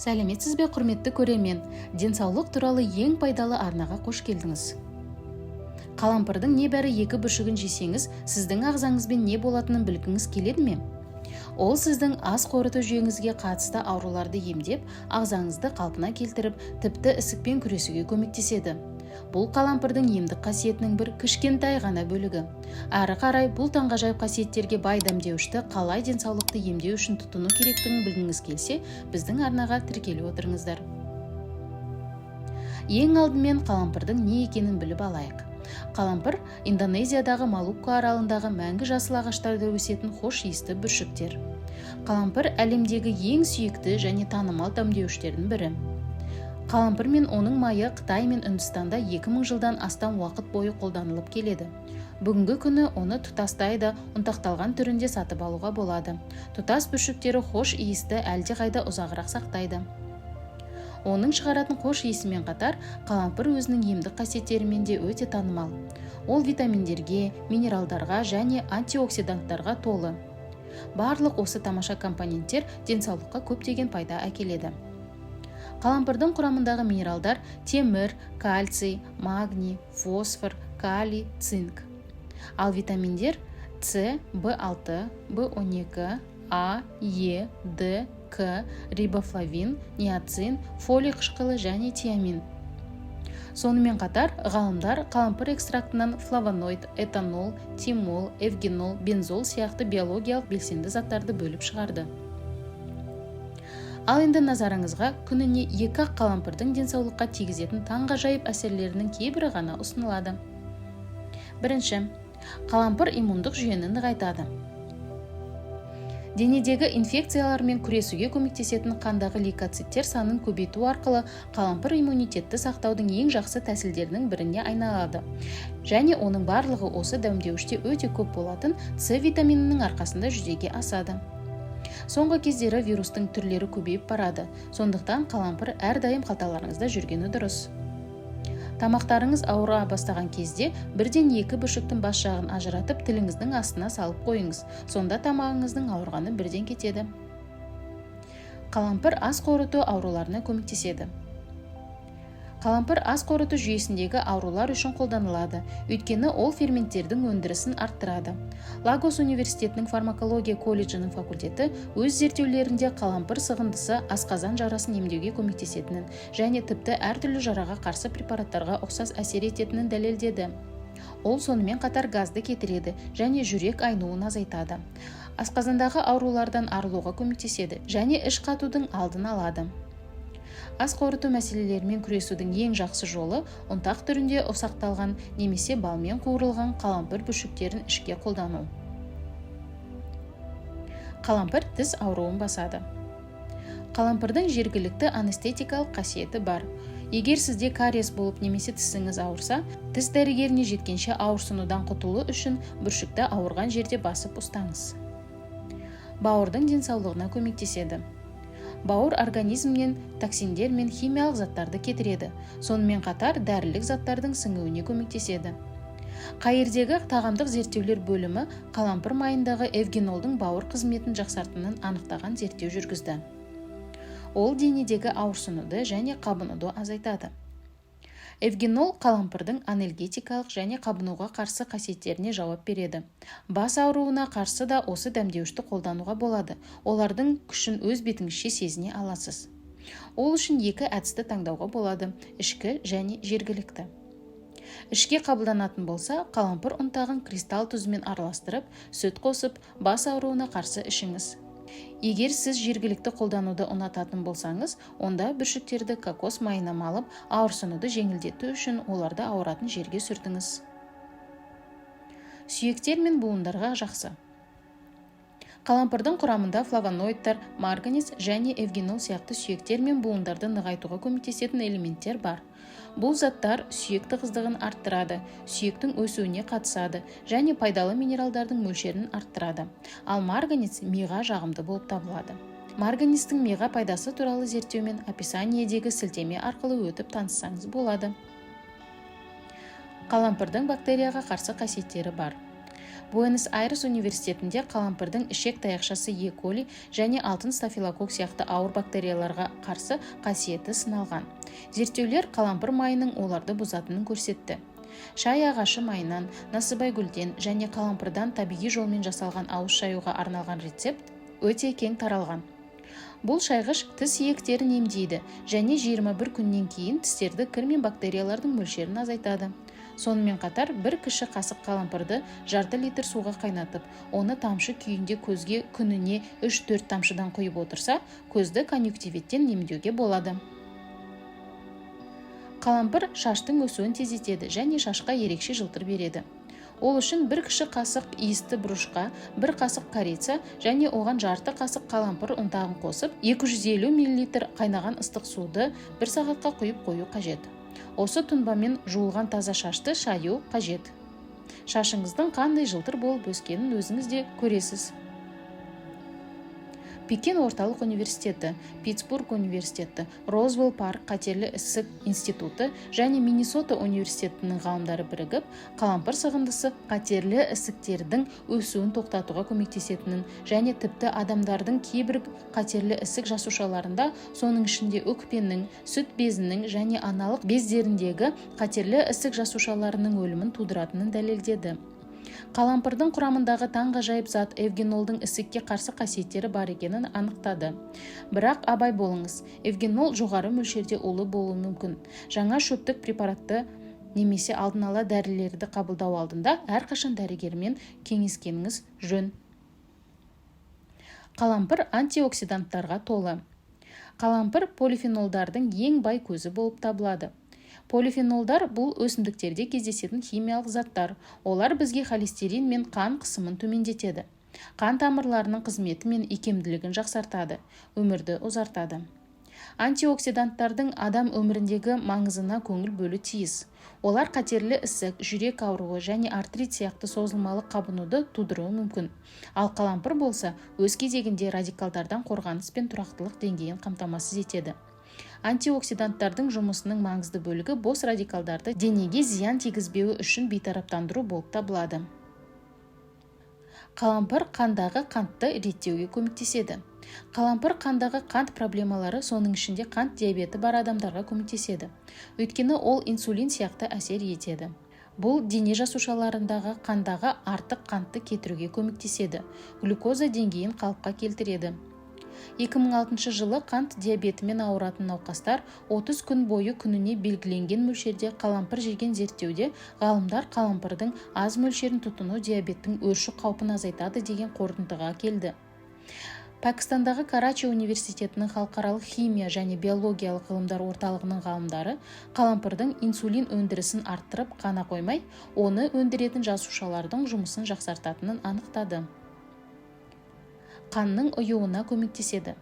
Сәлеметсіз бе, құрметті көрермен? Денсаулық туралы ең пайдалы арнаға қош келдіңіз. Қалампырдың небәрі 2 бүршігін жесеңіз, сіздің ағзаңызбен не болатынын білгіңіз келеді ме? Ол сіздің ас қорыту жүйеңізге қатысты ауруларды емдеп, ағзаңызды қалпына келтіріп, тіпті ісікпен күресуге көмектеседі. Бұл қалампырдың емдік қасиетінің бір кішкентай ғана бөлігі. Әрі қарай бұл таңғажайып қасиеттерге бай дәмдеуішті қалай денсаулықты емдеу үшін тұтыну керектігін білгіңіз келсе, біздің арнаға тіркеліп отырыңыздар. Ең алдымен қалампырдың не екенін біліп алайық. Қалампыр Индонезиядағы Малукка аралындағы мәңгі жасыл ағаштарда өсетін хош иісті бүршіктер. Қалампыр әлемдегі ең сүйікті және танымал дәмдеуіштердің бірі. Қалампыр мен оның майы Қытай мен Үндістанда 2000 жылдан астам уақыт бойы қолданылып келеді. Бүгінгі күні оны тұтастай да ұнтақталған түрінде сатып алуға болады. Тұтас бүршіктері хош иісті әлдеқайда ұзағырақ сақтайды. Оның шығаратын хош иісімен қатар, қалампыр өзінің емдік қасиеттерімен де өте танымал. Ол витаминдерге, минералдарға және антиоксиданттарға толы. Барлық осы тамаша компоненттер денсаулыққа көптеген пайда әкеледі. Қалампырдың құрамындағы минералдар темір, кальций, магний, фосфор, калий, цинк. Ал витаминдер С, В6, В12, А, Е, Д, К, рибофлавин, ниацин, фолий қышқылы және тиамин. Сонымен қатар, ғалымдар қалампыр экстрактынан флавоноид, этанол, тимол, эвгенол, бензол сияқты биологиялық белсенді заттарды бөліп шығарды. Ал енді назарыңызға күніне 2 қалампырдың денсаулыққа тигізетін таңғажайып әсерлерінің кейбірі ғана ұсынылады. Бірінші, қалампыр иммундық жүйені нығайтады. Денедегі инфекциялармен күресуге көмектесетін қандағы лейкоциттер санын көбейту арқылы қалампыр иммунитетті сақтаудың ең жақсы тәсілдерінің біріне айналады. Және оның барлығы осы дәмдеуіште өте көп болатын С витаминінің арқасында жүзеге асады. Соңғы кездері вирустың түрлері көбейіп барады, сондықтан қалампыр әрдайым қалталарыңызда жүргені дұрыс. Тамақтарыңыз ауыра бастаған кезде бірден 2 бүршіктің бас жағын ажыратып тіліңіздің астына салып қойыңыз, сонда тамағыңыздың ауырғаны бірден кетеді. Қалампыр ас қорыту ауруларына көмектеседі. Қалампыр ас қорыту жүйесіндегі аурулар үшін қолданылады, өйткені ол ферменттердің өндірісін арттырады. Лагос университетінің фармакология колледжінің факультеті өз зерттеулерінде қалампыр сығындысы асқазан жарасын емдеуге көмектесетінін және тіпті әртүрлі жараға қарсы препараттарға ұқсас әсер ететінін дәлелдеді. Ол сонымен қатар газды кетіреді және жүрек айнуын азайтады. Асқазандағы аурулардан арылуға көмектеседі және іш қатудың алдын алады. Ас қорыту мәселелерімен күресудің ең жақсы жолы ұнтақ түрінде ұсақталған немесе балмен қуырылған қалампыр бүршіктерін ішке қолдану. Қалампыр тіс ауруын басады. Қалампырдың жергілікті анестетикалық қасиеті бар. Егер сізде кариес болып немесе тісіңіз ауырса, тіс дәрігеріне жеткенше ауырсынудан құтылу үшін бүршікті ауырған жерде басып ұстаңыз. Бауырдың денсаулығына көмектеседі. Бауыр организмнен токсиндер мен химиялық заттарды кетіреді, сонымен қатар дәрілік заттардың сіңуіне көмектеседі. Каирдегі тағамдық зерттеулер бөлімі қалампыр майындағы эвгенолдың бауыр қызметін жақсартатынын анықтаған зерттеу жүргізді. Ол денедегі ауырсынуды және қабынуды азайтады. Эвгенол қалампырдың анальгетикалық және қабынуға қарсы қасиеттеріне жауап береді. Бас ауруына қарсы да осы дәмдеуішті қолдануға болады. Олардың күшін өз бетіңізше сезіне аласыз. Ол үшін 2 әдісті таңдауға болады: ішкі және жергілікті. Ішке қабылданатын болса, қалампыр ұнтағын кристалл тұзымен араластырып, сүт қосып, бас ауруына қарсы ішіңіз. Егер сіз жергілікті қолдануды ұнататын болсаңыз, онда бүршіктерді кокос майына малып, ауырсынуды жеңілдету үшін оларды ауыратын жерге сүртіңіз. Сүйектер мен буындарға жақсы. Қалампырдың құрамында флавоноидтар, марганец және эвгенол сияқты сүйектер мен буындарды нығайтуға көмектесетін элементтер бар. Бұл заттар сүйек тығыздығын арттырады, сүйектің өсуіне қатысады және пайдалы минералдардың мөлшерін арттырады. Ал марганец миға жағымды болып табылады. Марганецтің миға пайдасы туралы зерттеумен описаниедегі сілтеме арқылы өтіп таныссаңыз болады. Қалампырдың бактерияға қарсы қасиеттері бар. Буэнос-Айрес университетінде қалампырдың ішек таяқшасы Е. коли және алтын стафилококк сияқты ауыр бактерияларға қарсы қасиеті сыналған. Зерттеулер қалампыр майының оларды бұзатынын көрсетті. Шай ағашы майынан, насыбай гүлден және қалампырдан табиғи жолмен жасалған ауыз шаюға арналған рецепт өте кең таралған. Бұл шайғыш тіс иектерін емдейді және 21 күннен кейін тістерді кір мен бактериялардың мөлшерін азайтады. Сонымен қатар бір кіші қасық қалампырды жарты литр суға қайнатып, оны тамшы күйінде көзге күніне 3-4 тамшыдан құйып отырса, көзді конъюнктивиттен емдеуге болады. Қалампыр шаштың өсуін тездетеді және шашқа ерекше жылтыр береді. Ол үшін бір кіші қасық иісті бұрышқа, бір қасық корица және оған жарты қасық қалампыр ұнтағын қосып, 250 мл қайнаған ыстық суды 1 сағатқа құйып қою қажет. Осы тұнбамен жуылған таза шашты шаю қажет. Шашыңыздың қандай жылтыр болып өскенін өзіңіз де көресіз. Пекин орталық университеті, Питтсбург университеті, Розвелл парк қатерлі ісік институты және Миннесота университетінің ғалымдары бірігіп, қалампыр сығындысы қатерлі ісіктердің өсуін тоқтатуға көмектесетінін және тіпті адамдардың кейбір қатерлі ісік жасушаларында, соның ішінде өкпенің, сүт безінің және аналық бездеріндегі қатерлі ісік жасушаларының өлімін тудыратынын дәлелдеді. Қалампырдың құрамындағы таңғажайып зат эвгенолдың ісікке қарсы қасиеттері бар екенін анықтады. Бірақ абай болыңыз, эвгенол жоғары мөлшерде улы болуы мүмкін. Жаңа шөптік препаратты немесе алдын ала дәрілерді қабылдау алдында әрқашан дәрігермен кеңескеніңіз жөн. Қалампыр антиоксиданттарға толы. Қалампыр полифенолдардың ең бай көзі болып табылады. Полифенолдар бұл өсімдіктерде кездесетін химиялық заттар. Олар бізге холестерин мен қан қысымын төмендетеді. Қан тамырларының қызметі мен икемділігін жақсартады, өмірді ұзартады. Антиоксиданттардың адам өміріндегі маңызына көңіл бөлу тиіс. Олар қатерлі ісік, жүрек ауруы және артрит сияқты созылмалы қабынуды тудыруы мүмкін. Ал қалампыр болса, өз кезегінде радикалдардан қорғаныс пен тұрақтылық деңгейін қамтамасыз етеді. Антиоксиданттардың жұмысының маңызды бөлігі бос радикалдарды денеге зиян тигізбеуі үшін бейтараптандыру болып табылады. Қалампыр қандағы қантты реттеуге көмектеседі. Қалампыр қандағы қант проблемалары, соның ішінде қант диабеті бар адамдарға көмектеседі. Өйткені ол инсулин сияқты әсер етеді. Бұл дене жасушаларындағы қандағы артық қантты кетіруге көмектеседі. Глюкоза деңгейін қалыпқа келтіреді. 2006 жылы қант диабетімен ауыратын науқастар 30 күн бойы күніне белгіленген мөлшерде қалампыр жеген зерттеуде ғалымдар қалампырдың аз мөлшерін тұтыну диабеттің өршу қаупін азайтады деген қорытындыға келді. Пәкістандағы Карачи университетінің халықаралық химия және биологиялық ғылымдар орталығының ғалымдары қалампырдың инсулин өндірісін арттырып қана қоймай, оны өндіретін жасушалардың жұмысын жақсартатынын анықтады. Қанның ұюына көмектеседі.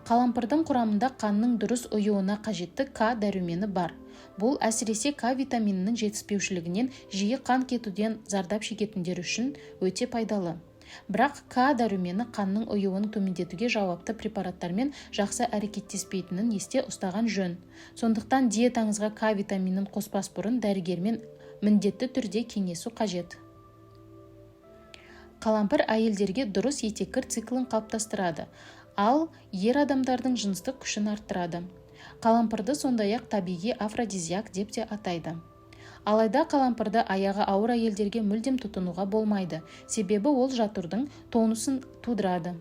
Қалампырдың құрамында қанның дұрыс ұюына қажетті К дәрумені бар. Бұл әсіресе К витаминінің жетіспеушілігінен жиі қан кетуден зардап шегетіндер үшін өте пайдалы. Бірақ К дәрумені қанның ұюын төмендетуге жауапты препараттармен жақсы әрекеттеспейтінін есте ұстаған жөн. Сондықтан диетаңызға К витаминін қоспас бұрын дәрігермен міндетті түрде кеңесу қажет. Қалампыр әйелдерге дұрыс етеккір циклін қалыптастырады, ал ер адамдардың жыныстық күшін арттырады. Қалампырды сондай-ақ табиғи афродизиак деп те атайды. Алайда қалампырды аяғы ауыр әйелдерге мүлдем тұтынуға болмайды, себебі ол жатырдың тонусын тудырады.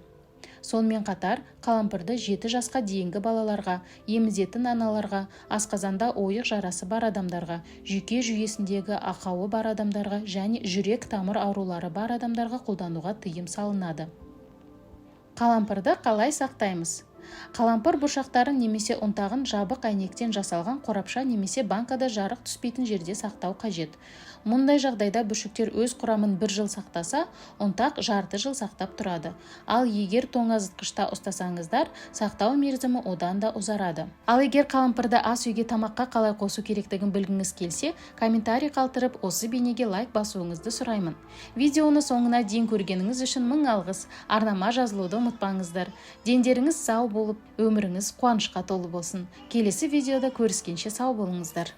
Сонымен қатар, қалампырды 7 жасқа дейінгі балаларға, емізетін аналарға, асқазанда ойық жарасы бар адамдарға, жүйке жүйесіндегі ақауы бар адамдарға және жүрек тамыр аурулары бар адамдарға қолдануға тыйым салынады. Қалампырды қалай сақтаймыз? Қалампыр бұршақтарын немесе ұнтағын жабық әйнектен жасалған қорапша немесе банкада жарық түспейтін жерде сақтау қажет. Мұндай жағдайда бүршіктер өз құрамын 1 жыл сақтаса, ұнтақ жарты жыл сақтап тұрады. Ал егер тоңазытқышта ұстасаңыздар, сақтау мерзімі одан да ұзарады. Ал егер қалампырды ас үйге тамаққа қалай қосу керектігін білгіңіз келсе, комментарий қалдырып, осы бейнеге лайк басуыңызды сұраймын. Видеоны соңына дейін көргеніңіз үшін мың алғыс. Арнама жазылуды ұмытпаңыздар. Дендеріңіз сау болып, өміріңіз қуанышқа толы болсын. Келесі видеода көріскенше сау болыңыздар.